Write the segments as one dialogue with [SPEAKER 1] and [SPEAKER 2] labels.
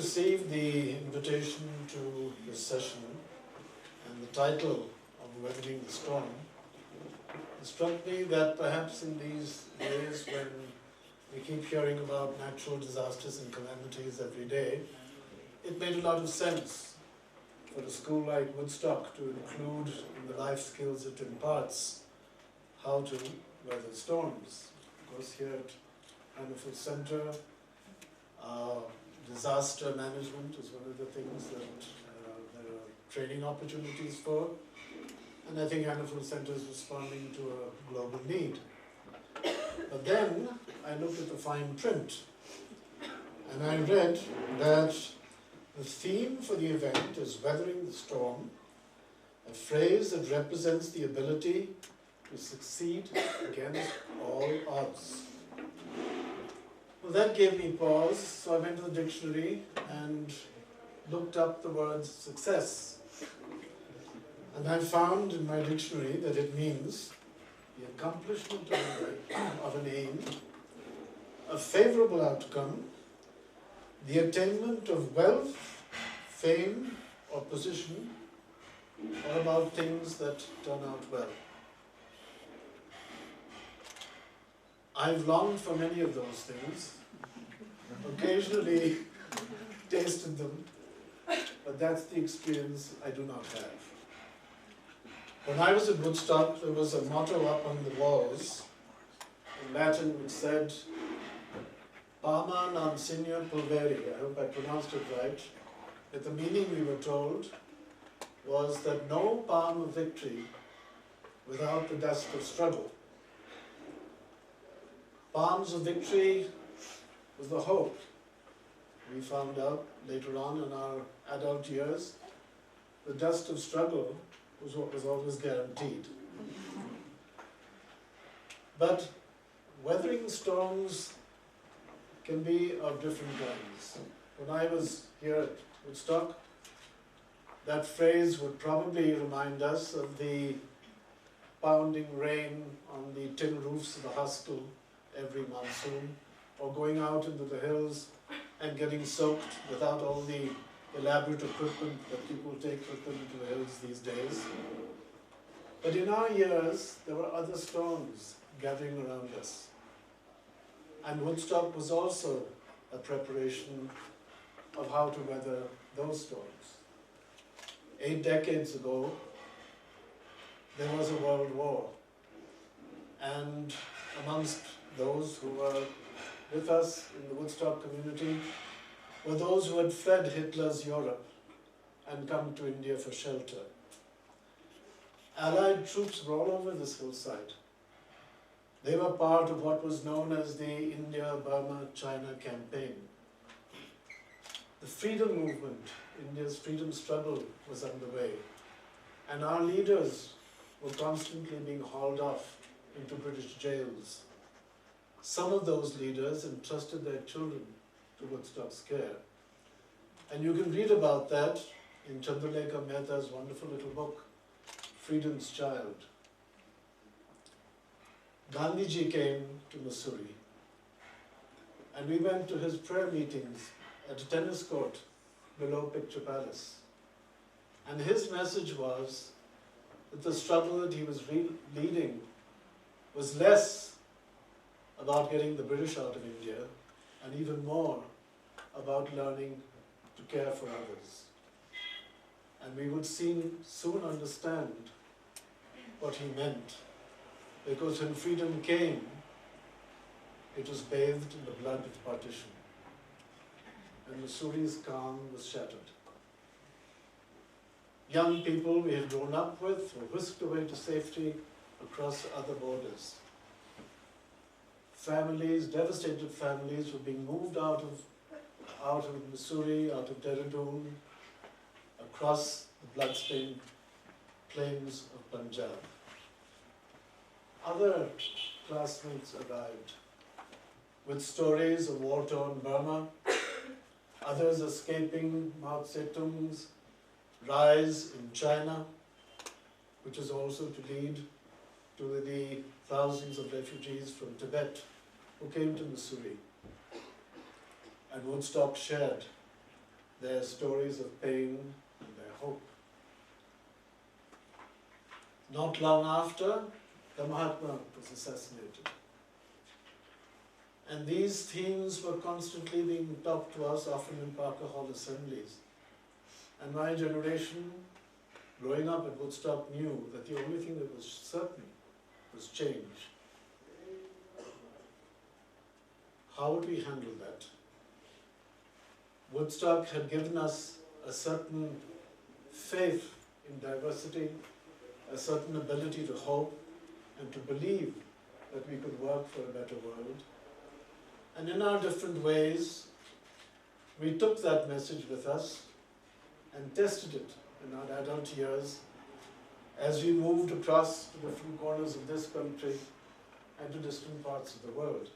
[SPEAKER 1] received the invitation to this session and the title of Weathering the Storm, it struck me that perhaps in these days when we keep hearing about natural disasters and calamities every day, it made a lot of sense for a school like Woodstock to include in the life skills it imparts how to weather storms. Of course, here at Hannaford Center, disaster management is one of the things that there are training opportunities for, and I think Hannaford Center is responding to a global need. But then I looked at the fine print, and I read that the theme for the event is Weathering the Storm, a phrase that represents the ability to succeed against all odds. Well, that gave me pause, so I went to the dictionary and looked up the word success. And I found in my dictionary that it means the accomplishment of an aim, a favorable outcome, the attainment of wealth, fame, or position, or about things that turn out well. I've longed for many of those things, occasionally tasted them, but that's the experience I do not have. When I was at Woodstock, there was a motto up on the walls in Latin which said, Parma non signa pulveri, I hope I pronounced it right, but the meaning, we were told, was that no palm of victory without the dust of struggle. Palms of victory was the hope. We found out later on in our adult years, the dust of struggle was what was always guaranteed. But weathering storms can be of different kinds. When I was here at Woodstock, that phrase would probably remind us of the pounding rain on the tin roofs of the hostel every monsoon, or going out into the hills and getting soaked without all the elaborate equipment that people take with them to the hills these days. But in our years, there were other storms gathering around us. And Woodstock was also a preparation of how to weather those storms. 8 decades ago, there was a world war. And amongst those who were with us in the Woodstock community were those who had fled Hitler's Europe and come to India for shelter. Allied troops were all over this hillside. They were part of what was known as the India-Burma-China campaign. The freedom movement, India's freedom struggle, was underway, and our leaders were constantly being hauled off into British jails. Some of those leaders entrusted their children to Woodstock's care. And you can read about that in Chandralekha Mehta's wonderful little book, Freedom's Child. Gandhiji came to Missouri, and we went to his prayer meetings at a tennis court below Picture Palace. And his message was that the struggle that he was leading was less about getting the British out of India, and even more about learning to care for others. And we would soon understand what he meant, because when freedom came, it was bathed in the blood of partition, and Missouri's calm was shattered. Young people we had grown up with were whisked away to safety across other borders. Families, devastated families, were being moved out of Missouri, out of Dehradun, across the blood-stained plains of Punjab. Other classmates arrived with stories of war-torn Burma, others escaping Mao Zedong's rise in China, which is also to lead to the thousands of refugees from Tibet who came to Missouri. And Woodstock shared their stories of pain and their hope. Not long after, the Mahatma was assassinated. And these themes were constantly being talked to us, often in Parker Hall assemblies. And my generation, growing up at Woodstock, knew that the only thing that was certain was change. How would we handle that? Woodstock had given us a certain faith in diversity, a certain ability to hope and to believe that we could work for a better world. And in our different ways, we took that message with us and tested it in our adult years as we moved across to different corners of this country and to distant parts of the world.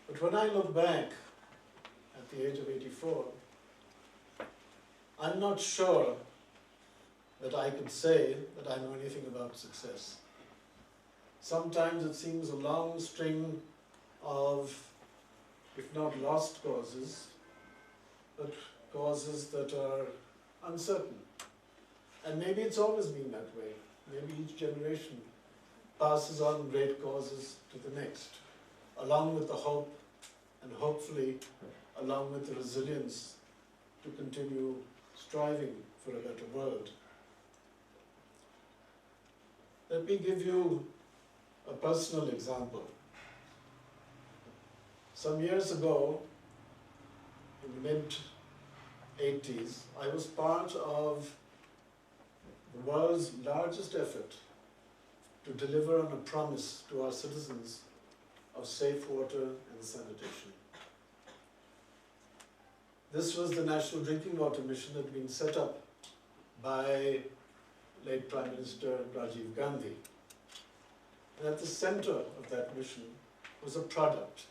[SPEAKER 1] But when I look back at the age of 84, I'm not sure that I could say that I know anything about success. Sometimes it seems a long string of, if not lost causes, but causes that are uncertain. And maybe it's always been that way. Maybe each generation passes on great causes to the next, along with the hope and hopefully along with the resilience to continue striving for a better world. Let me give you a personal example. Some years ago, in the mid-80s, I was part of the world's largest effort to deliver on a promise to our citizens of safe water and sanitation. This was the National Drinking Water Mission that had been set up by late Prime Minister Rajiv Gandhi. And at the center of that mission was a product.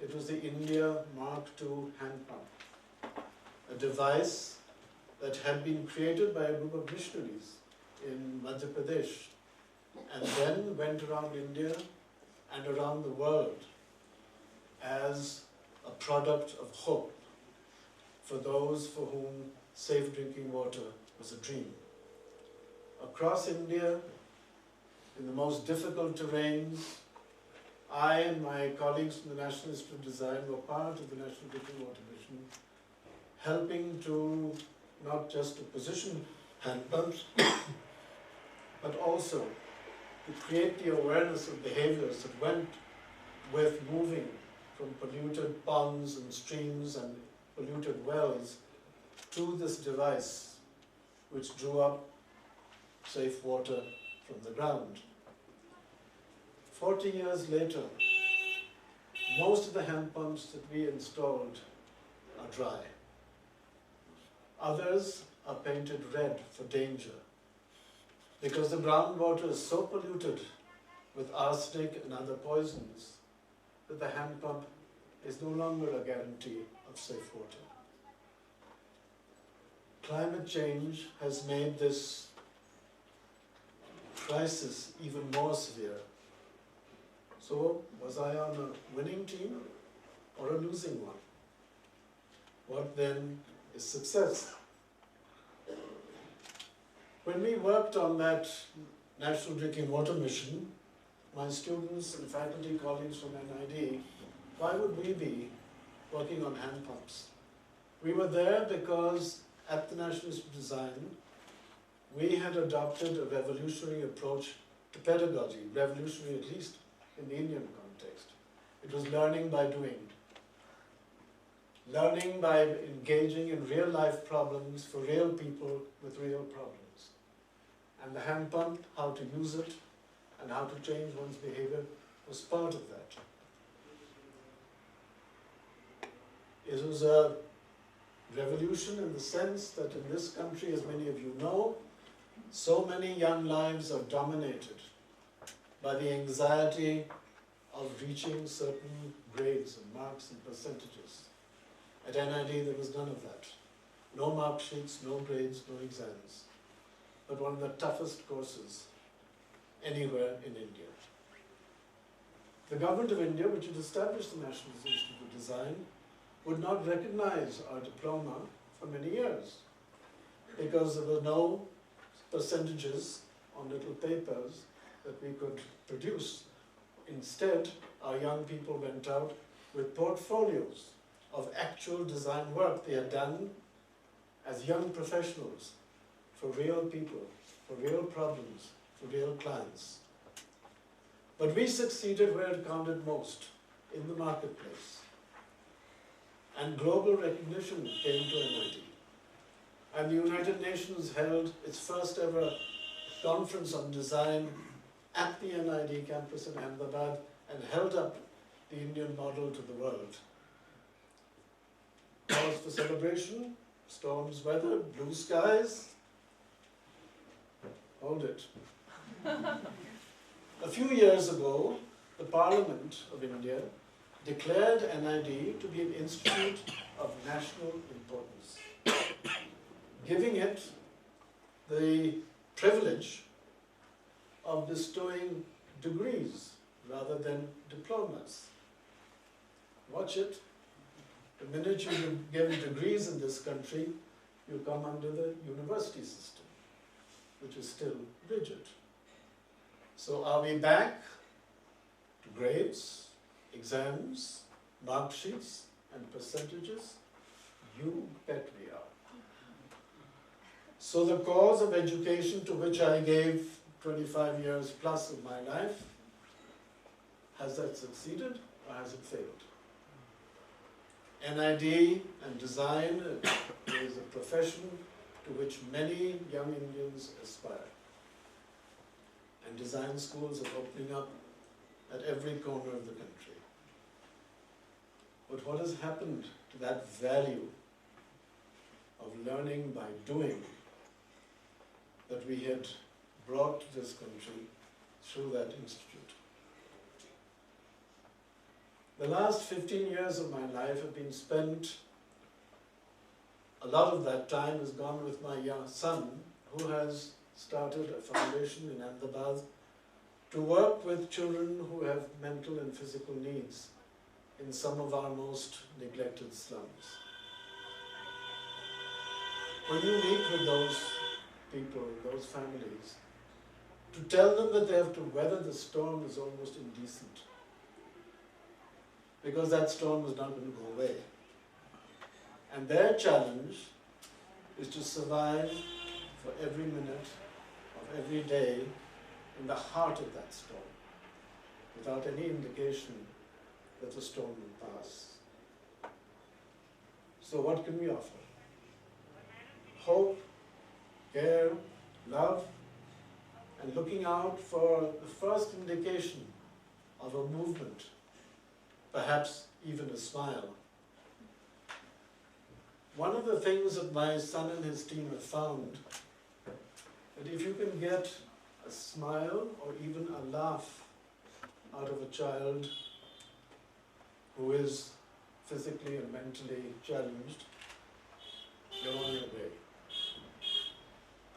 [SPEAKER 1] It was the India Mark II hand pump, a device that had been created by a group of missionaries in Madhya Pradesh and then went around India and around the world as a product of hope for those for whom safe drinking water was a dream. Across India, in the most difficult terrains, I and my colleagues from the National Institute of Design were part of the National Drinking Water Mission, helping to not just to position hand pumps, but also to create the awareness of behaviors that went with moving from polluted ponds and streams and polluted wells to this device which drew up safe water from the ground. 40 years later, most of the hand pumps that we installed are dry. Others are painted red for danger because the groundwater is so polluted with arsenic and other poisons that the hand pump is no longer a guarantee of safe water. Climate change has made this crisis even more severe. So, was I on a winning team or a losing one? What then is success? When we worked on that National Drinking Water Mission, my students and faculty colleagues from NID, why would we be working on hand pumps? We were there because at the National Institute of Design, we had adopted a revolutionary approach to pedagogy, revolutionary at least in the Indian context. It was learning by doing. Learning by engaging in real life problems for real people with real problems. And the hand pump, how to use it, and how to change one's behavior was part of that. It was a revolution in the sense that in this country, as many of you know, so many young lives are dominated by the anxiety of reaching certain grades and marks and percentages. At NID, there was none of that. No mark sheets, no grades, no exams. But one of the toughest courses anywhere in India. The government of India, which had established the National Institute of Design, would not recognize our diploma for many years because there were no percentages on little papers that we could produce. Instead, our young people went out with portfolios of actual design work they had done as young professionals for real people, for real problems, for real clients. But we succeeded where it counted most, in the marketplace. And global recognition came to NID. And the United Nations held its first ever conference on design at the NID campus in Ahmedabad and held up the Indian model to the world. Cause for celebration, storms weathered, blue skies. Hold it. A few years ago, the Parliament of India declared NID to be an institute of national importance, giving it the privilege of bestowing degrees rather than diplomas. Watch it. The minute you give degrees in this country, you come under the university system, which is still rigid. So are we back to grades, exams, mark sheets, and percentages? You bet we are. So the cause of education, to which I gave 25 years plus of my life, has that succeeded or has it failed? NID and design is a profession to which many young Indians aspire. And design schools are opening up at every corner of the country. But what has happened to that value of learning by doing that we had brought to this country through that institute? The last 15 years of my life have been spent, a lot of that time has gone with my young son, who has started a foundation in Ahmedabad to work with children who have mental and physical needs in some of our most neglected slums. When you meet with those people, those families, to tell them that they have to weather the storm is almost indecent, because that storm is not going to go away. And their challenge is to survive for every minute of every day in the heart of that storm, without any indication that the storm will pass. So what can we offer? Hope, care, love, and looking out for the first indication of a movement, perhaps even a smile. One of the things that my son and his team have found, that if you can get a smile or even a laugh out of a child who is physically and mentally challenged, you're on your way.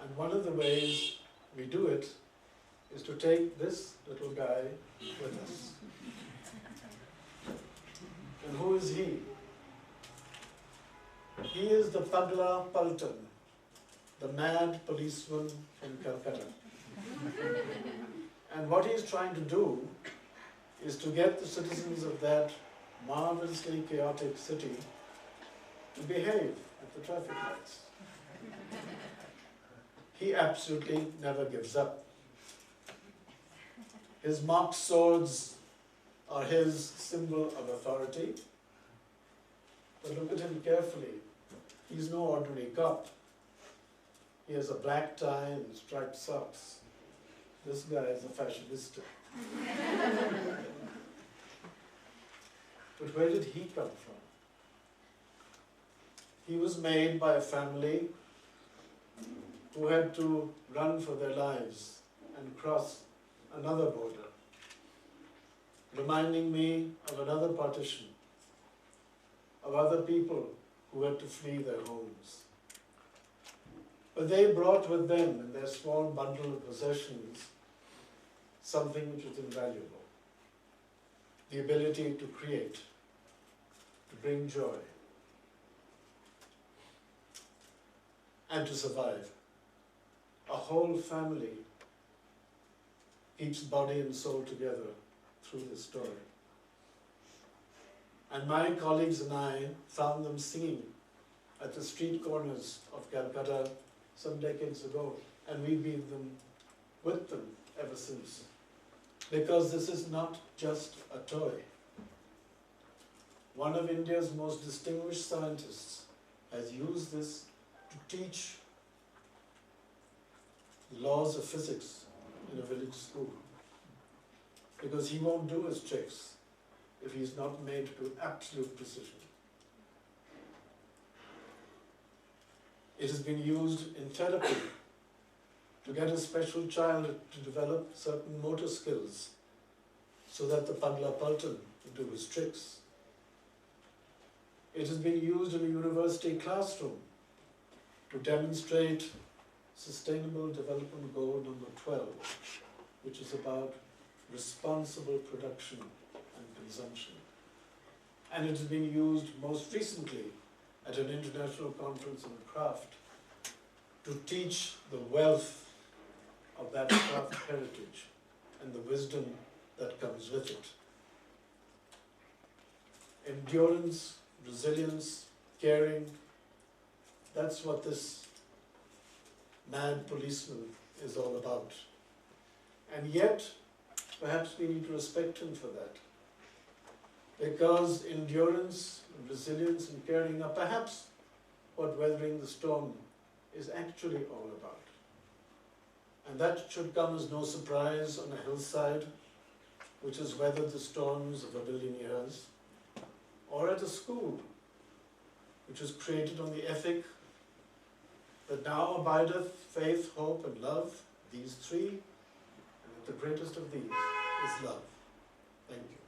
[SPEAKER 1] And one of the ways we do it is to take this little guy with us. And who is he? He is the Pagla Paltan, the mad policeman from Calcutta. And what he's trying to do is to get the citizens of that marvelously chaotic city to behave at the traffic lights. He absolutely never gives up. His mock swords are his symbol of authority. But look at him carefully. He's no ordinary cop. He has a black tie and striped socks. This guy is a fashionista. But where did he come from? He was made by a family who had to run for their lives and cross another border, reminding me of another partition, of other people who had to flee their homes. But they brought with them in their small bundle of possessions something which was invaluable: the ability to create, to bring joy, and to survive. A whole family keeps body and soul together through this story. And my colleagues and I found them singing at the street corners of Calcutta some decades ago, and we've been with them ever since. Because this is not just a toy. One of India's most distinguished scientists has used this to teach the laws of physics in a village school. Because he won't do his tricks if he's not made to absolute precision. It has been used in therapy to get a special child to develop certain motor skills so that the Pagla Paltan will do his tricks. It has been used in a university classroom to demonstrate Sustainable Development Goal number 12, which is about responsible production and consumption. And it has been used most recently at an international conference on craft to teach the wealth of that craft heritage and the wisdom that comes with it. Endurance, resilience, caring, that's what this mad policeman is all about. And yet, perhaps we need to respect him for that. Because endurance, resilience and caring are perhaps what weathering the storm is actually all about. And that should come as no surprise on a hillside which has weathered the storms of 1,000,000 years, or at a school which was created on the ethic that now abideth faith, hope and love, these three, and that the greatest of these is love. Thank you.